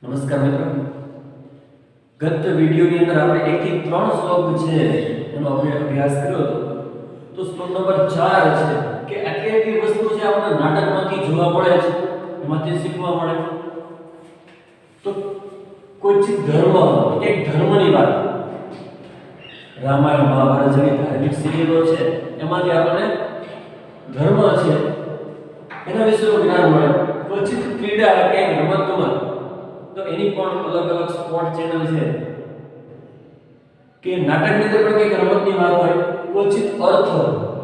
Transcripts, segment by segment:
નમસ્કાર મિત્રો, ગત વિડિયોની અંદર આપણે 1 થી 3 શ્લોક છે એનો અભ્યાસ કર્યો હતો. તો શ્લોક નંબર 4 છે કે આટલી આટલી વસ્તુ છે આપણે નાટકમાંથી જોવા મળે છે, એમાંથી શીખવા મળે. તો કોઈ ધર્મ, એક ધર્મની વાત, રામાયણ મહાભારત જેવી ધાર્મિક સિરિયલો છે એમાંથી આપણને ધર્મ છે એના વિશેનું જ્ઞાન મળે. પછી ક્રીડા કે રમત ગમત, તો એની પણ અલગ અલગ સ્પોર્ટ ચેનલ છે કે નાટકની અંદર પણ કંઈક રમતની વાત હોય. ક્વચિત અર્થ,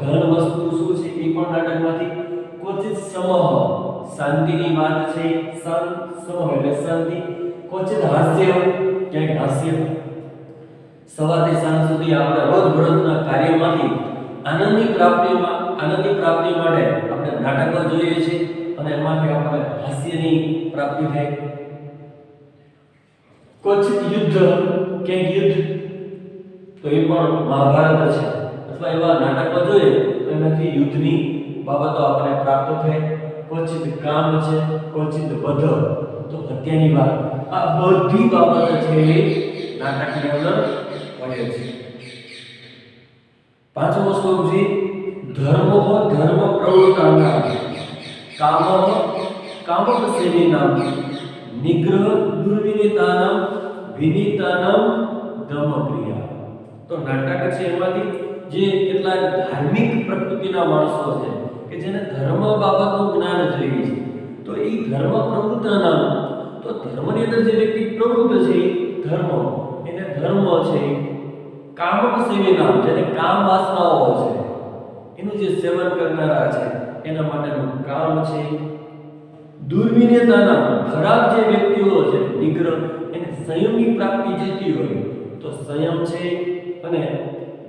ધન વસ્તુ શું છે એ પણ નાટકમાંથી. ક્વચિત સમહ, શાંતિની વાત છે, સમહ એટલે શાંતિ. ક્વચિત હાસ્ય, ક્યાંક હાસ્ય. સવારથી સાંજ સુધી આપણે રોજબરોજના કાર્યમાંથી આનંદની પ્રાપ્તિ માટે આપણે નાટકો જોઈએ છીએ અને એમાંથી આપણે હાસ્યની પ્રાપ્તિ થાય. ક્વચિત યુદ્ધ, ક્યાંક યુદ્ધ, તો એ પણ મહાભારત છે અથવા એવા નાટકો જોઈએ તો એનાથી યુદ્ધની બાબતો આપણને પ્રાપ્ત થાય. ક્વચિત કામ છે, ક્વચિત વધ, તો હત્યાની વાત. આ બધી બાબતો છે એ નાટકની અંદર હોય છે. પાંચમો શ્લોક છે ધર્મો ધર્મ પ્રવૃત્તાનામ કામક સેવીનામ નિગ્રહ દુર્વિનિતાનામ વિનિતાનામ દમક્રિયા. તો નાટક છે એમાંથી જે કેટલાક ધાર્મિક પ્રકૃતિના માણસો છે કે જેને ધર્મ બાબતનું જ્ઞાન જોઈએ છે, તો એ ધર્મ પ્રવૃત્તાનામ, તો ધર્મની અંદર જે વ્યક્તિ પ્રવૃત્ત છે ધર્મ, એને ધર્મ છે. કામક સેવીનામ, જેને કામ વાસનાઓ છે એનું જે સેવન કરનારા છે એના માટેનું કામ છે. દુર્વિનેતાના, ખરાબ જે વ્યક્તિઓ છે, નિગ્રહ, એને સંયમની પ્રાપ્તિ જોઈતી હોય તો સંયમ છે. અને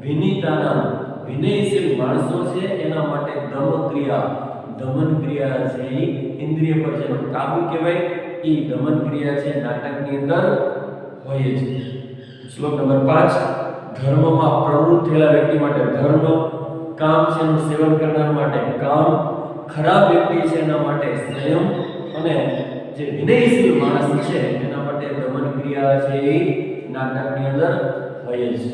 વિનિતાના, વિનયશીલ માણસો છે એના માટે દમક્રિયા, દમન ક્રિયા છે, એ ઇન્દ્રિય પર જેનો કાબુ કહેવાય એ દમન ક્રિયા છે નાટકની અંદર હોય છે. શ્લોક નંબર 5 ધર્મમાં પ્રવૃત્ત થયેલા વ્યક્તિ માટે ધર્મ, કામ છે એનું સેવન કરનાર માટે કામ, ખરાબ વ્યક્તિ છે એના માટે સંયમ, અને જે વિનયશીલ માણસ છે એના માટે દમન ક્રિયા છે એ નાટકની અંદર હોય છે.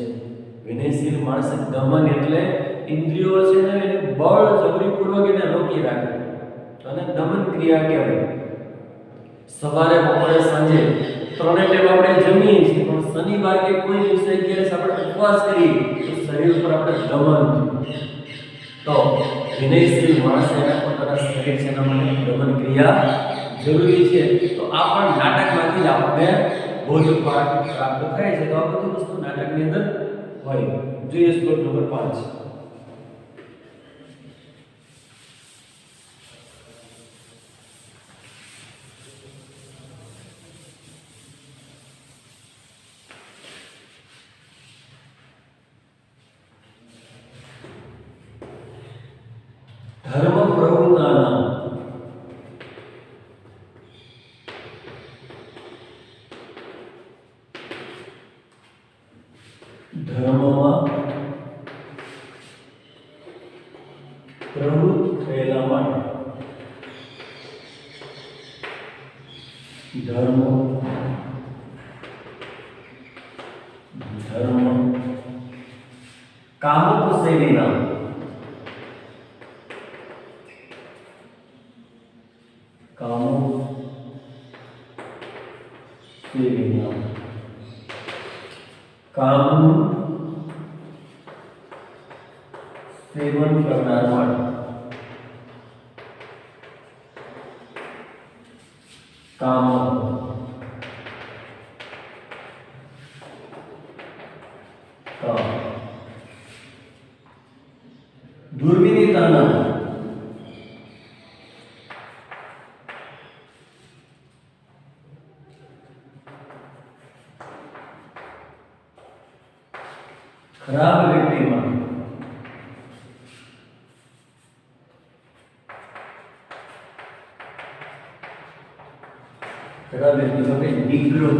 વિનયશીલ માણસ, દમન એટલે ઇન્દ્રિયો છે ને એને બળ જબરીપૂર્વક એને રોકી રાખે, અને દમન ક્રિયા કહેવાય. સવારે, બપોરે, સાંજે ત્રણે ટાઈમ આપણે જમીએ છીએ, પણ શનિવાર કે કોઈ દિવસે ક્યારેક આપણે ઉપવાસ કરીએ તો શરીર ઉપર આપણે દમન, તો વિનયશીલ માણસ એના પોતાના શરીર છે એના માટે દમન ક્રિયા જરૂરી છે. તો આ પણ નાટકમાંથી જ આપણને બોધપાઠ પ્રાપ્ત થાય છે. તો આ બધી વસ્તુ નાટકની અંદર હોય. જોઈએ શ્લોક નંબર 5. ધર્મ પ્રવૃત્તાનામ ધર્મમાં પ્રવૃત્ત થયેલા માટે ધર્મ કામક સેવીનામ, કામક સેવીનામ, કામ સેવન કરનાર માટે કામ, દુર્વિનિતાના, ખરાબ વ્યક્તિમાં ખરાબ વ્યક્તિ માટે નિગ્રહ,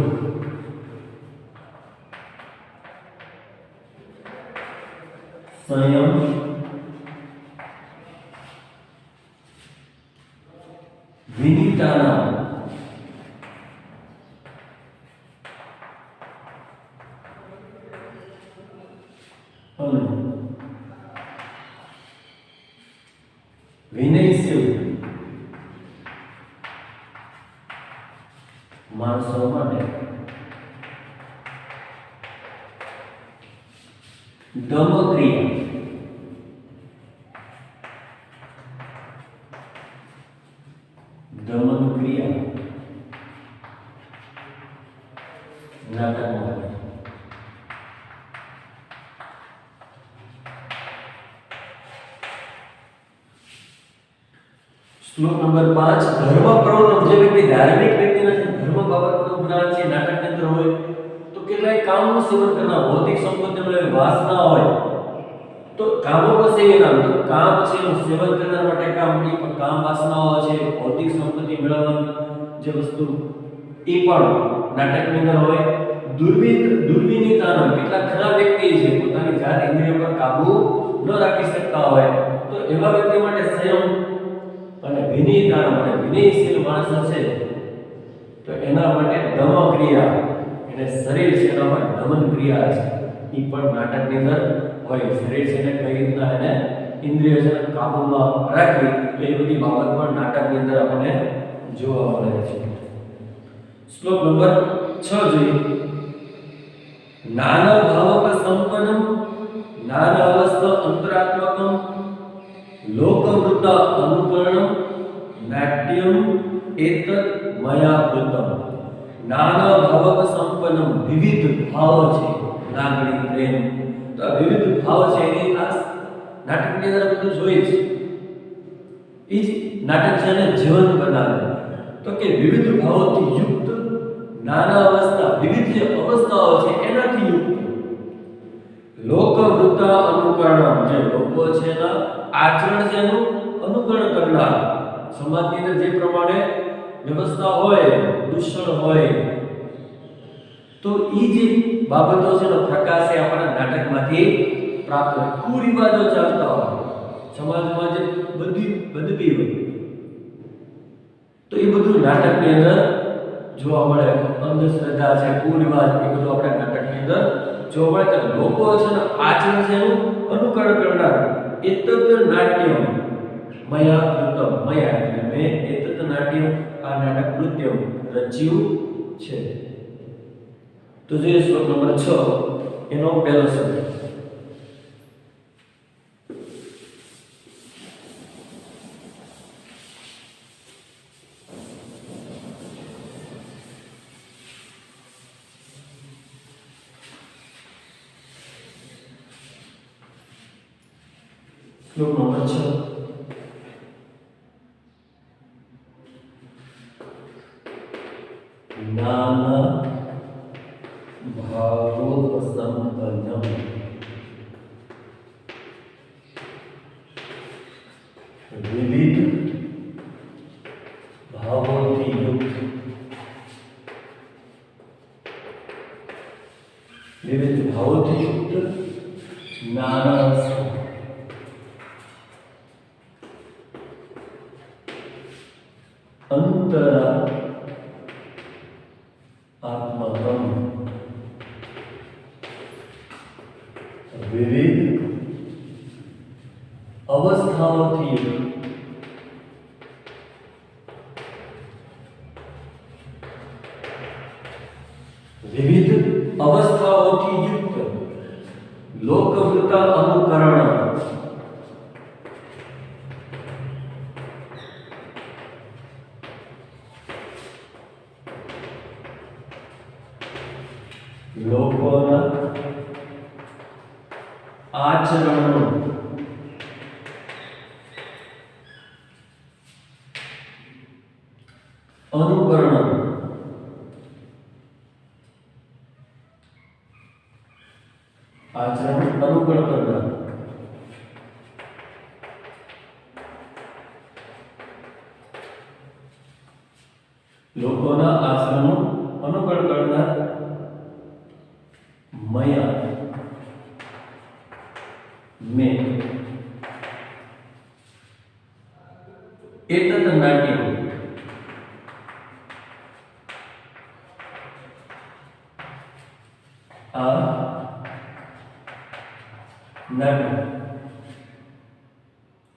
સંયમ, વિનિતાના, વિનયશીલ માણસો માટે દમક્રિયા દમન ક્રિયા નાટકમાં શ્લોક નંબર 5 ધર્મ પ્રવૃત્તિ જે વ્યક્તિ ધાર્મિક વ્યક્તિ નથી ધર્મ બાબતનું જ્ઞાન છે નાટક કેન્દ્ર હોય તો કેટલાય કામનું સેવન કરનાર ભૌતિક સંપત્તિનો વાસના હોય તો કામો પછી એના તો કામ છે એનું સેવન કરનાર માટે કામ નહીં પણ કામ વાસનાઓ છે ભૌતિક સંપત્તિ મેળવવાની જે વસ્તુ એ પણ નાટકની અંદર હોય દુર્વિનીતાનો કેટલા ખરાબ વ્યક્તિ છે પોતાની જાત ઇન્દ્રિયો પર કાબુ ન રાખી શકતા હોય તો એવા વ્યક્તિ માટે સંયમ અને વિનયતા માટે વિનયશીલ માણસ છે તો એના માટે દમ ક્રિયા એને શરીર છે એના માટે દમન ક્રિયા છે એ પણ નાટકની અંદર હોય શરીર છે એને કઈ રીતના એને ઇન્દ્રિયો છે કાબુમાં રાખવી એ બધી બાબત પણ નાટકની અંદર આપણને જોવા મળે છે શ્લોક નંબર 6 જોઈએ નાના ભાવક સંપન્નમ નાના અવસ્થ અંતરાત્મકમ લોકવૃત્ત અનુકરણમ નાટ્યમ એતત મયા વૃત્તમ નાના ભાવક સંપન્નમ વિવિધ ભાવ છે લાગણી પ્રેમ તો વિવિધ ભાવ છે એની આ નાટકની અંદર બધું જોઈએ છે એ જ નાટક છે ને જીવન બનાવે તો કે વિવિધ ભાવોથી યુક્ત નાના અવસ્થા વિવિધ જે અવસ્થાઓ છે એનાથી યુક્ત લોકવૃત્ત અનુકરણ જે લોકો છે એના આચરણ છે એનું અનુકરણ કરનાર સમાજની અંદર જે પ્રમાણે વ્યવસ્થા હોય દૂષણ હોય તો એ જે બાબતો છે એનો પ્રકાશ એ આપણા નાટકમાંથી પ્રાપ્ત હોય કુરિવાજો ચાલતા હોય સમાજમાં જે બધી હોય તો એ બધું નાટકની અંદર જોવા મળે અંધશ્રદ્ધા છે કુરિવાજ એ બધું આપણે નાટકની અંદર જોવા મળે તો લોકો છે ને આચરણ છે એનું અનુકરણ કરનાર એતત નાટ્યમ મયા કૃતમ મયા એટલે મેં એતત નાટ્યમ આ નાટક કૃત્યમ રચ્યું છે તો જોઈએ શ્લોક નંબર 6 એનો પહેલો શબ્દ શ્લોક નંબર 6 નાના ભાવો સંપન્નમ વિવિધ ભાવોથી યુક્ત વિવિધ ભાવોથી યુક્ત નાના અંતરા આત્મકમ વિવિધ અવસ્થાઓથી યુક્ત લોકવૃત્ત અનુકરણ લોકોના આચરણનો અનુકરણ આચરણ અનુકરણ કરનાર લોકોના આચરણનું અનુકરણ કરનાર મયા મેં એતત નાટ્યમ આ નાટક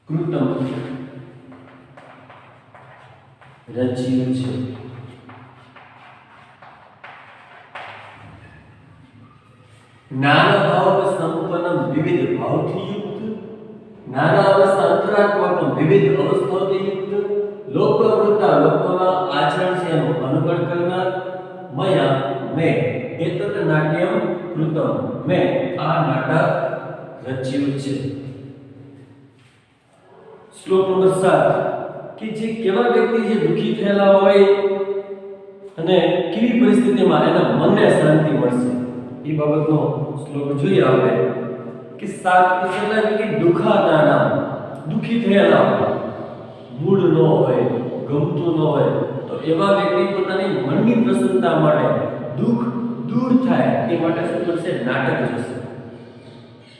કૃતમ રચ્યું છે. જ્ઞાન ભાવ સંપન્ન વિવિધ ભાવથી યુક્ત, જ્ઞાન અવસ્થા અંતરાત્મક વિવિધ અવસ્થાઓથી યુક્ત, લોકવૃત્તા લોકોના આચરણ છે એનું અનુકરણ કરનાર, મયા મેં એતત નાટ્યમ કૃતમ મેં આ નાટક રચ્યું છે. શ્લોક નંબર 7 કે જે કેવા વ્યક્તિ જે દુખી થયેલા હોય અને કેવી પરિસ્થિતિમાં એના મનને શાંતિ મળશે એ બાબતનો શ્લોક જોઈએ આપણે કે 7 કેટલા કે દુખાતાના દુખી થયેલા હોય, મૂડ ન હોય, ગમતું ન હોય તો એવા વ્યક્તિ પોતાની મનની પ્રસન્નતા માટે દુઃખ દૂર થાય એ માટે શું કરશે? નાટક જોશે.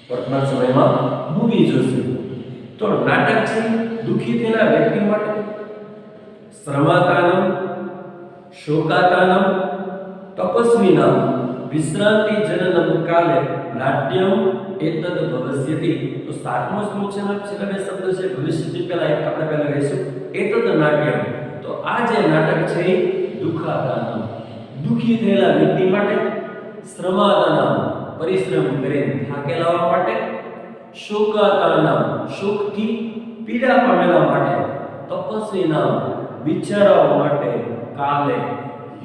વર્તમાન સમયમાં મૂવી જોશે. તો નાટક છે દુઃખી થયેલા વ્યક્તિ માટે શ્રમાતાનમ, શોકાતાનમ, તપસ્વીનામ, વિશ્રાંતિ જનનમ કાલે નાટ્યમ એતદ ભવિષ્યતિ. તો 7મો શ્લોક છે ને છેલ્લા બે શબ્દ છે ભવિષ્યથી પહેલા એક આપણે પહેલા કહીશું એતદ નાટ્યમ. તો આ જે નાટક છે એ દુખાતાનમ દુઃખી થયેલા વ્યક્તિ માટે, શ્રમાતાનમ પરિશ્રમ કરીને થાકેલા માટે, શોકાતાનમ શોકથી પીડા પામેલા માટે, તપસ્વીનામ વિચારવા માટે, કાલે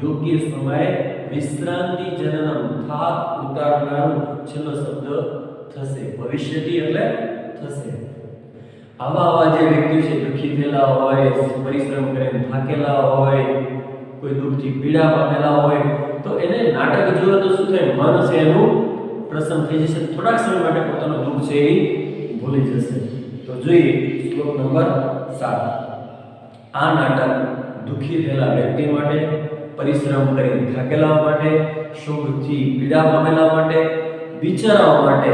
યોગ્ય સમયે વિશ્રાંતિ જનનમ થાક ઉતારનારું છેલ્લો શબ્દ થશે ભવિષ્યથી એટલે થશે. આવા જે વ્યક્તિ છે દુઃખી થયેલા હોય, પરિશ્રમ કરીને થાકેલા હોય, કોઈ દુઃખથી પીડા પામેલા હોય તો એને નાટક જોવે તો શું થાય? મન છે એનું પ્રસન્ન થઈ જશે. થોડાક સમય માટે પોતાનું દુઃખ છે એ ભૂલી જશે. તો જોઈએ શ્લોક નંબર 7. આ નાટક દુઃખી થયેલા વ્યક્તિ માટે, પરિશ્રમ કરીને થાકેલા માટે, શોકથી પીડા પામેલા માટે, વિચારવા માટે,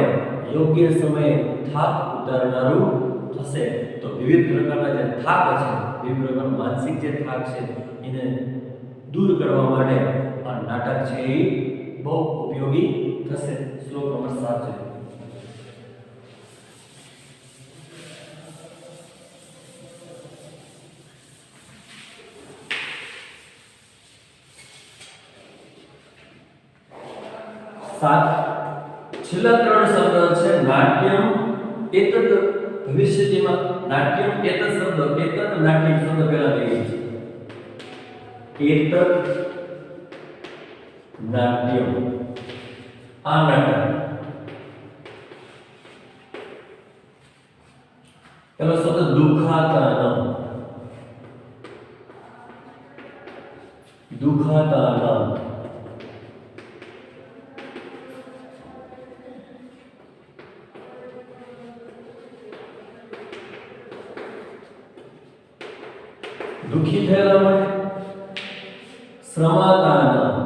યોગ્ય સમયે થાક ઉતારનારું થશે. તો વિવિધ પ્રકારના જે થાક છે, વિવિધ પ્રકારનો માનસિક જે થાક છે એને દૂર કરવા માટે આ નાટક છે એ બહુ ઉપયોગી થશે. શ્લોક નંબર 7 છે. છેલ્લા 3 શબ્દ છે નાટ્યમ એતદ ભવિષ્યમાં. નાટ્યમ એતદ શબ્દ, એતદ નાટ્યમ શબ્દ પહેલા લઈએ છીએ. એતદ નાટ્યમ આ નાટક. પેલો શબ્દ દુખાતાનમ, દુખાતાનમ દુઃખી થયેલા માટે, શ્રમાતાનમ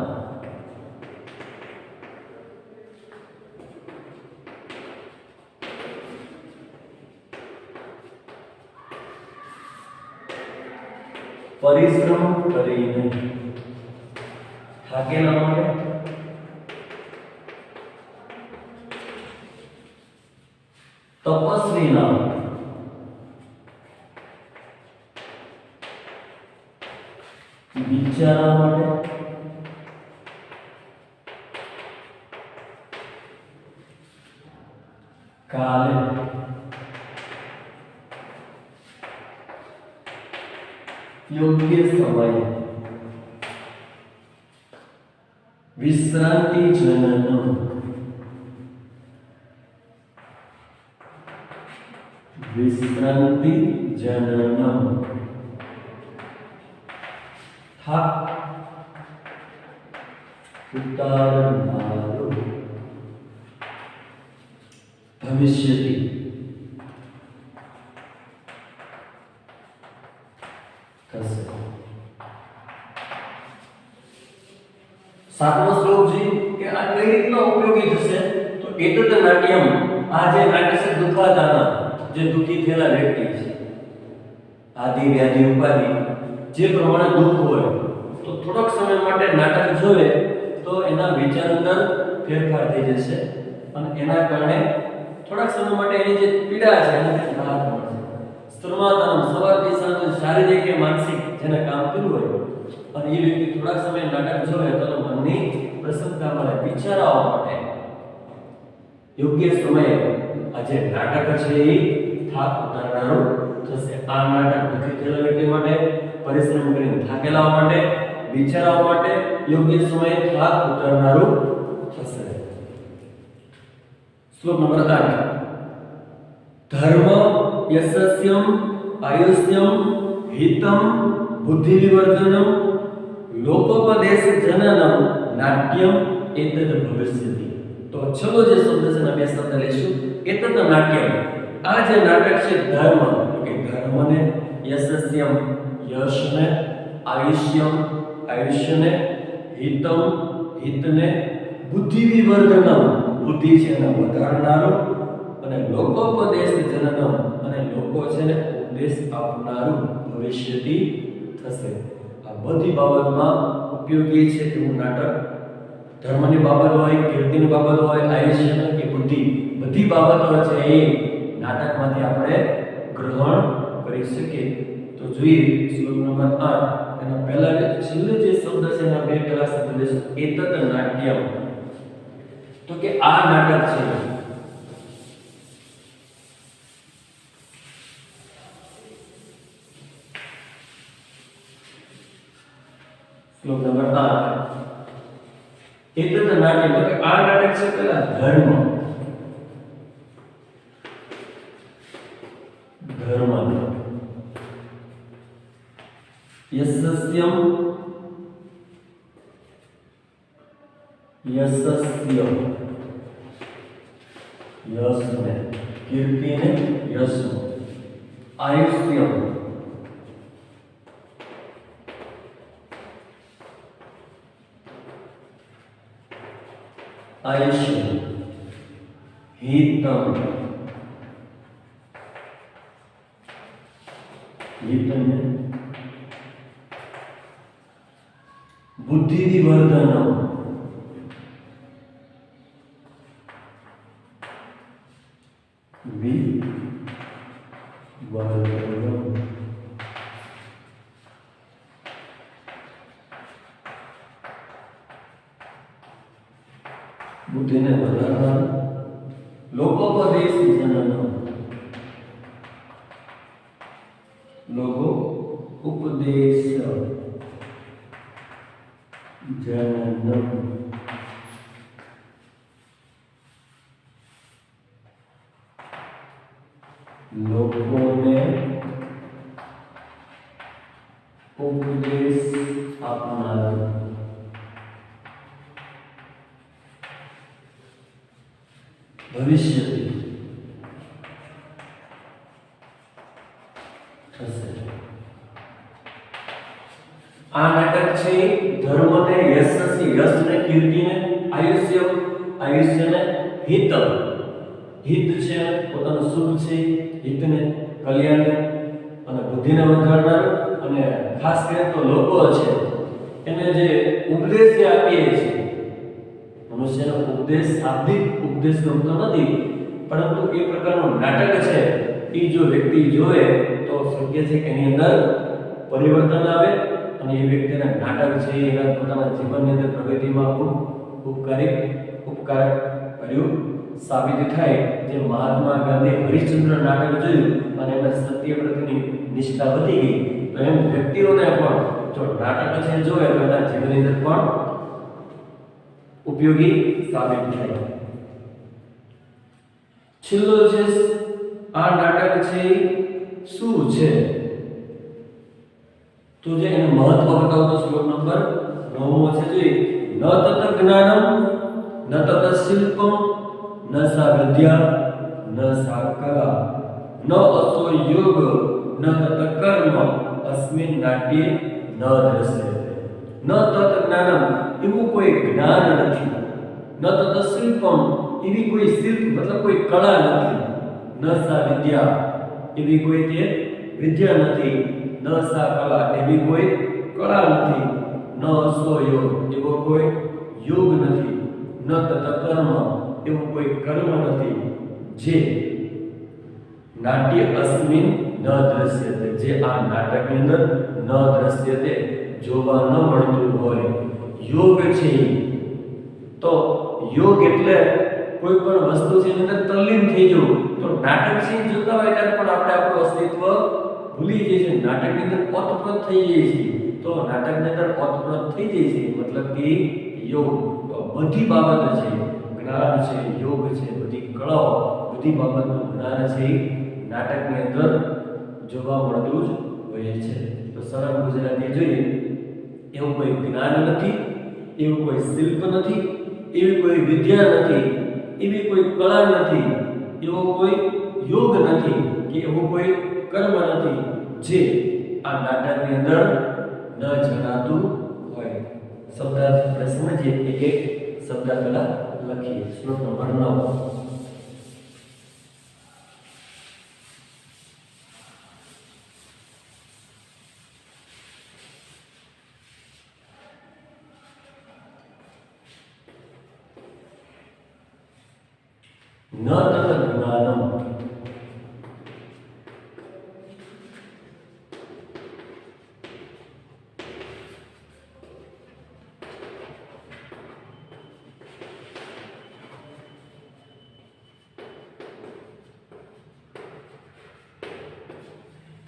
પરિશ્રમ કરીને થાકેલા માટે, તપસ્વીના વિચારવા માટે, કાલે યોગ્ય સમયે વિશ્રાંતિ જનનમ વિશ્રાંતિ જનનમ થાક ઉતારનારું ભવિષ્યથી. સાતમો શ્લોક છે કે આ કઈ રીતના ઉપયોગી થશે? તો એતદ નાટ્યમ આ જે નાટ્ય છે દુખાતાના જે દુઃખી થયેલા વ્યક્તિ છે, આદિ વ્યાધિ ઉપાધિ જે પ્રમાણે દુઃખ હોય તો થોડોક સમય માટે નાટક જોવે તો એના વિચાર અંદર ફેરફાર થઈ જશે અને એના કારણે થોડાક સમય માટે એની જે પીડા છે એનાથી રાહત મળશે. સ્ત્રમાતાનમ સવારથી સાંજ શારીરિક કે માનસિક જેને કામ કર્યું હોય અને એ વ્યક્તિ થોડા સમય નાટક જોવે તો મનની પ્રસન્નતા મળે, વિચારવા માટે યોગ્ય સમયે આ જે નાટક છે એ થાક ઉતારનારું થશે. આ નાટક દુઃખી થયેલા વ્યક્તિ માટે, પરિશ્રમ કરીને થાકેલા માટે, વિચારવા માટે યોગ્ય સમયે થાક ઉતારનારું થશે. શ્લોક નંબર 8. ધર્મ યશસ્યમ આયુષ્યમ હિતમ બુદ્ધિ વિવર્ધનમ લોકોપદેશ જનનમ નાટ્યમ એતદ ભવિષ્યતિ. તો ચલો જે શબ્દ છે ને બે શબ્દ લઈશું. એતદ નાટ્યમ, આ જે નાટક છે ધર્મ કે ધર્મને, યશસ્યમ યશને, આયુષ્યમ આયુષ્યને, હિતમ હિતને, બુદ્ધિ વિવર્ધનમ બુદ્ધિ છે એને વધારનારું, અને લોકોપદેશ જનનમ અને લોકો છે ને ઉપદેશ આપનારું ભવિષ્યતિ થશે. આ બધી બાબતમાં ઉપયોગી છે એવું નાટક. ધર્મની બાબત હોય, કીર્તિની બાબત હોય, આયુષ્ય કે બુદ્ધિ, બધી બાબતો છે એ નાટકમાંથી આપણે ગ્રહણ કરી શકીએ. તો જોઈએ શ્લોક નંબર 8 એના પહેલા છેલ્લે જે શબ્દ છે એના બે પહેલા શબ્દ લેશું. એતદ નાટ્યમ, તો કે આ નાટક છે. શ્લોક નંબર 8. એતદ નાટ્યમ, તો કે આ નાટક છે પેલા ધર્મ યશસ્યમ યશસ્ય યશને, કીર્તિને યશ, આયુષ્યમ આયુષ્ય, હિતમ હિતને, બુદ્ધિ વિવર્ધનમ વિવર્ધનમ, બુદ્ધિને વધારનાર, લોકોપદેશ જનનમ, લોકો ઉપદેશ જનનમ, લોકોને ઉપદેશ આપનાર, ભવિષ્ય થશે. આ નાટક છે ધર્મને, યશસ્ય યશને, કીર્તિને, આયુષ્યને, હિતમ હિત છે પોતાનું શુભ છે, હિતને કલ્યાણને અને બુદ્ધિને વધારનાર, અને ખાસ કરીને તો લોકો છે એને જે ઉપદેશ આપીએ છીએ. મનુષ્યનો ઉપદેશ શાબ્દિક ઉપદેશ ગમતો નથી, પરંતુ એ પ્રકારનું નાટક છે એ જો વ્યક્તિ જોવે તો શક્ય છે કે એની અંદર પરિવર્તન આવે અને એ વ્યક્તિના નાટક છે એના પોતાના જીવનની અંદર પ્રગતિમાં ખૂબ ઉપકારક કર્યું સાબિત થાય. જે મહાત્મા ગાંધી હરિશ્ચંદ્ર નાટક જોયું અને એમાં સત્ય પ્રત્યેની નિષ્ઠા વધી ગઈ, તો એમ વ્યક્તિઓને પણ જો નાટક છે જોવે તો એના જીવનની અંદર પણ ઉપયોગી સાબિત થાય. છેલ્લો છે આ નાટક છે શું છે, તો જે એનું મહત્વ બતાવતો શ્લોક નંબર 9 છે. જોઈએ ન તત જ્ઞાનમ ન તત શિલ્પમ ન સા વિદ્યા ન સા કલા ન અસો યોગ ન તત કર્મ અસ્મિન નાટ્યે ન દ્રશ્યતે. ન તત જ્ઞાનમ, એવું કોઈ જ્ઞાન નથી. ન તત શિલ્પમ, એવી કોઈ શિલ્પ મતલબ કોઈ કળા નથી. ન સા વિદ્યા, એવી કોઈ તે વિદ્યા નથી. ન સા કલા, એવી કોઈ કળા નથી. ન અસો યોગ, એવો કોઈ યોગ નથી. ન તત કર્મ, એવું કોઈ કર્મ નથી. જે નાટ્ય અસ્મિન ન દ્રશ્યતે, જે આ નાટકની અંદર ન દ્રશ્યતે જોવા ન મળતું હોય. યોગ છે તો યોગ એટલે કોઈ પણ વસ્તુ છે એની અંદર તલ્લીન થઈ જવું. તો નાટક છે જોતા હોય ત્યારે પણ આપણે આપણું અસ્તિત્વ ભૂલી જઈએ છીએ, નાટકની અંદર ઓતપ્રોત થઈ જઈએ છીએ. તો નાટકની અંદર ઓતપ્રોત થઈ જઈએ છીએ મતલબ કે યોગ. તો બધી બાબત છે, જ્ઞાન છે, યોગ છે, બધી કળાઓ, બધી બાબતનું જ્ઞાન છે નાટકની અંદર જોવા મળતું જ હોય છે. તો સરળ ગુજરાતી જોઈએ, એવું કોઈ જ્ઞાન નથી, એવું કોઈ શિલ્પ નથી, એવી કોઈ વિદ્યા નથી, એવી કોઈ કળા નથી, એવો કોઈ યોગ નથી કે એવું કોઈ કર્મ નથી જે આ નાટકની અંદર ન જણાતું હોય. શબ્દાર્થ આપણે સમજીએ, એક એક શબ્દાર્થ પહેલા લખીએ. શ્લોક નંબર 9. ન તત જ્ઞાનમ,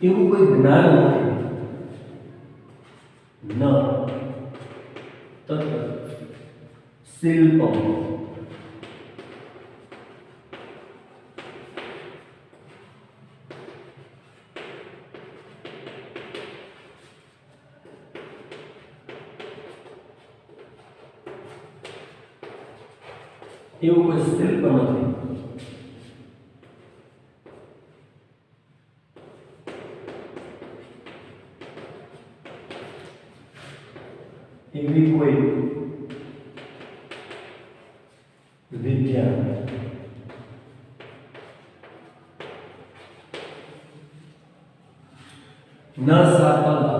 એવું કોઈ જ્ઞાન નથી. ન તત શિલ્પમ, એવું કોઈ શિલ્પ નથી. એવી કોઈ વિદ્યા ન સાકલા,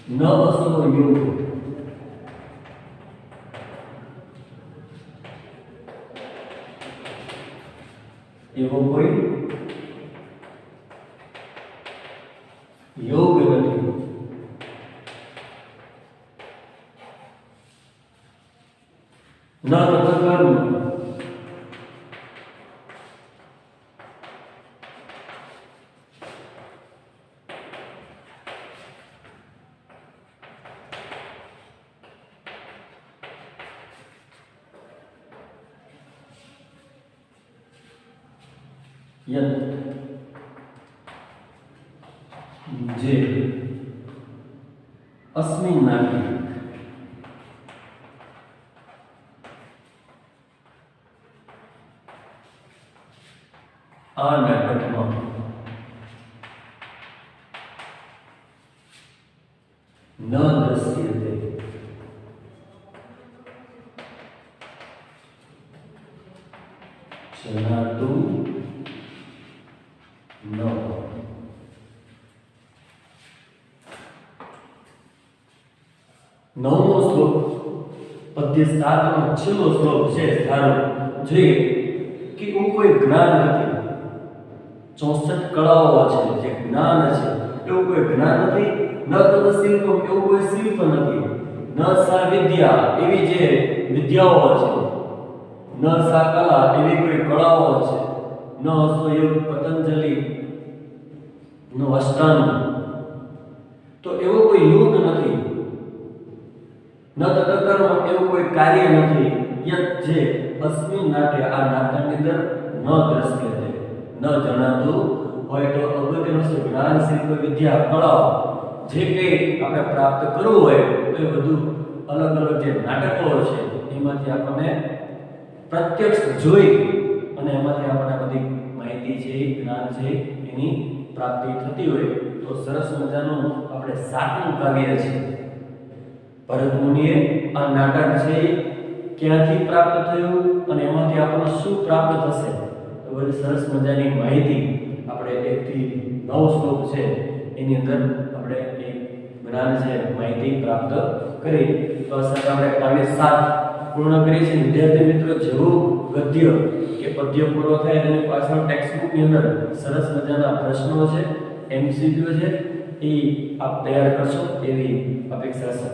ન અસરો યોગ, એવો કોઈ યોગ નથી. ન તત કર્મ, જે અસ્મિન નાટ્ય, આ નાટકમાં ન દ્રશ્યતે, જણાતું ન. નવમો શ્લોક, પદ્ય 7 નો છેલ્લો શ્લોક છે. સારો જોઈએ કે એવું કોઈ જ્ઞાન નથી. 64 કળાઓ છે, જે જ્ઞાન છે, એવું કોઈ જ્ઞાન નથી. ન તત શિલ્પમ, એવું કોઈ શિલ્પ નથી. ન સા વિદ્યા, એવી જે વિદ્યાઓ છે. ન સા કલા, એવી કોઈ કળાઓ છે. ન અસો યોગ પતંજલિ નો અષ્ટાંગ, તો એવો કોઈ યોગ નથી. ન તત કર્મ, એવું કોઈ કાર્ય નથી. યત જે અસ્મિન નાટ્ય, આ નાટકની અંદર ન દ્રશ્યતે, ન જણાતું હોય. તો અગત્યનું છે જ્ઞાન, શિલ્પ, વિદ્યા, કળા જે કંઈ આપણે પ્રાપ્ત કરવું હોય તો એ બધું અલગ અલગ જે નાટકો છે એમાંથી આપણને પ્રત્યક્ષ જોઈ અને એમાંથી આપણને બધી માહિતી છે, જ્ઞાન છે, એની પ્રાપ્તિ થતી હોય. તો સરસ મજાનું આપણે 7મું કાવ્ય છે. ભરત મુનિએ આ નાટક છે ક્યાંથી પ્રાપ્ત થયું અને એમાંથી આપણને શું પ્રાપ્ત થશે, તો બધી સરસ મજાની માહિતી આપણે 1 થી 9 શ્લોક છે એની અંદર આપણે એક જ્ઞાન છે માહિતી પ્રાપ્ત કરી. તો આ સાથે આપણે કાવ્ય 7 પૂર્ણ કરીએ છીએ. વિદ્યાર્થી મિત્રો, જેવું ગદ્ય કે પદ્ય પૂરો થાય તેની પાછળ ટેક્સ્ટ બુક ની અંદર સરસ મજાના પ્રશ્નો છે, MCQ છે, એ આપ તૈયાર કરશો એવી અપેક્ષા છે.